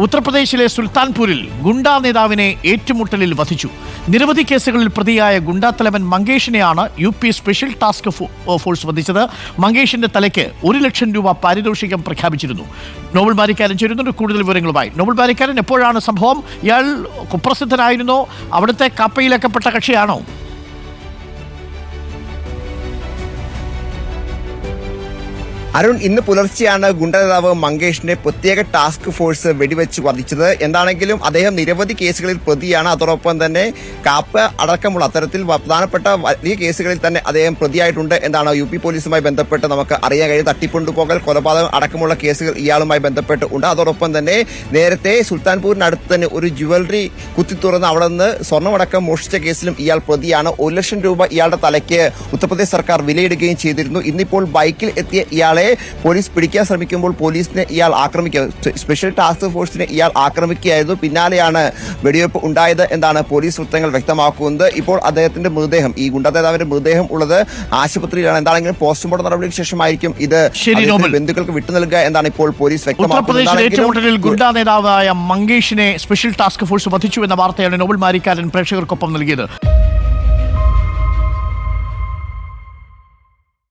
ഉത്തർപ്രദേശിലെ സുൽത്താൻപൂരിൽ ഗുണ്ടാ നേതാവിനെ ഏറ്റുമുട്ടലിൽ വധിച്ചു. നിരവധി കേസുകളിൽ പ്രതിയായ ഗുണ്ടാത്തലവൻ മങ്കേഷിനെയാണ് UP സ്പെഷ്യൽ ടാസ്ക് ഫോഴ്സ് വധിച്ചത്. മങ്കേഷിന്റെ തലയ്ക്ക് 1 ലക്ഷം രൂപ പാരിതോഷികം പ്രഖ്യാപിച്ചിരുന്നു. നോബൽ ബാരിക്കാരൻ ചേരുന്നുണ്ട് കൂടുതൽ വിവരങ്ങളുമായി. നോബൽ ബാരിക്കാരൻ, എപ്പോഴാണ് സംഭവം? ഇയാൾ കുപ്രസിദ്ധനായിരുന്നോ? അവിടുത്തെ കാപ്പയിലൊക്കെ പെട്ട കക്ഷിയാണോ? അരുൺ, ഇന്ന് പുലർച്ചെയാണ് ഗുണ്ട നേതാവ് മങ്കേഷിനെ പ്രത്യേക ടാസ്ക് ഫോഴ്സ് വെടിവെച്ച് വധിച്ചത്. എന്താണെങ്കിലും അദ്ദേഹം നിരവധി കേസുകളിൽ പ്രതിയാണ്. അതോടൊപ്പം തന്നെ കാപ്പ അടക്കമുള്ള അത്തരത്തിൽ പ്രധാനപ്പെട്ട വലിയ കേസുകളിൽ തന്നെ അദ്ദേഹം പ്രതിയായിട്ടുണ്ട് എന്നാണ് UP പോലീസുമായി ബന്ധപ്പെട്ട് നമുക്ക് അറിയാൻ കഴിയും. തട്ടിക്കൊണ്ടുപോകൽ, കൊലപാതകം അടക്കമുള്ള കേസുകൾ ഇയാളുമായി ബന്ധപ്പെട്ട് ഉണ്ട്. അതോടൊപ്പം തന്നെ നേരത്തെ സുൽത്താൻപൂരിനടുത്ത് തന്നെ ഒരു ജുവലറി കുത്തിത്തുറന്ന് അവിടെ നിന്ന് സ്വർണ്ണമടക്കം മോഷ്ടിച്ച കേസിലും ഇയാൾ പ്രതിയാണ്. 1 ലക്ഷം രൂപ ഇയാളുടെ തലയ്ക്ക് ഉത്തർപ്രദേശ് സർക്കാർ വിലയിടുകയും ചെയ്തിരുന്നു. ഇന്നിപ്പോൾ ബൈക്കിൽ എത്തിയ ഇയാളെ പോലീസ് പിടിക്കാൻ ശ്രമിക്കുമ്പോൾ പോലീസിനെ ഇയാൾ സ്പെഷ്യൽ ടാസ്ക് ഫോഴ്സിനെ ഇയാൾ ആക്രമിക്കുകയായിരുന്നു. പിന്നാലെയാണ് വെടിവെപ്പ് ഉണ്ടായത് എന്നാണ് പോലീസ് വൃത്തങ്ങൾ വ്യക്തമാക്കുന്നത്. ഇപ്പോൾ അദ്ദേഹത്തിന്റെ മൃതദേഹം, ഈ ഗുണ്ടാ നേതാവിന്റെ മൃതദേഹം ഉള്ളത് ആശുപത്രിയിലാണ്. എന്താണെങ്കിലും പോസ്റ്റ്മോർട്ടം നടപടിക്ക് ശേഷമായിരിക്കും ഇത് ബന്ധുക്കൾക്ക് വിട്ടു നൽകുക എന്നാണ് ഇപ്പോൾ പോലീസ് വ്യക്തമാക്കുന്നത്. ഗുണ്ടാ നേതാവായ മങ്കേഷിനെ സ്പെഷ്യൽ ടാസ്ക് ഫോഴ്സ് വധിച്ചു എന്ന വാർത്തയാണ് നോബൽ ബാരിക്കാരൻ പ്രേക്ഷകർക്കൊപ്പം നൽകിയത്.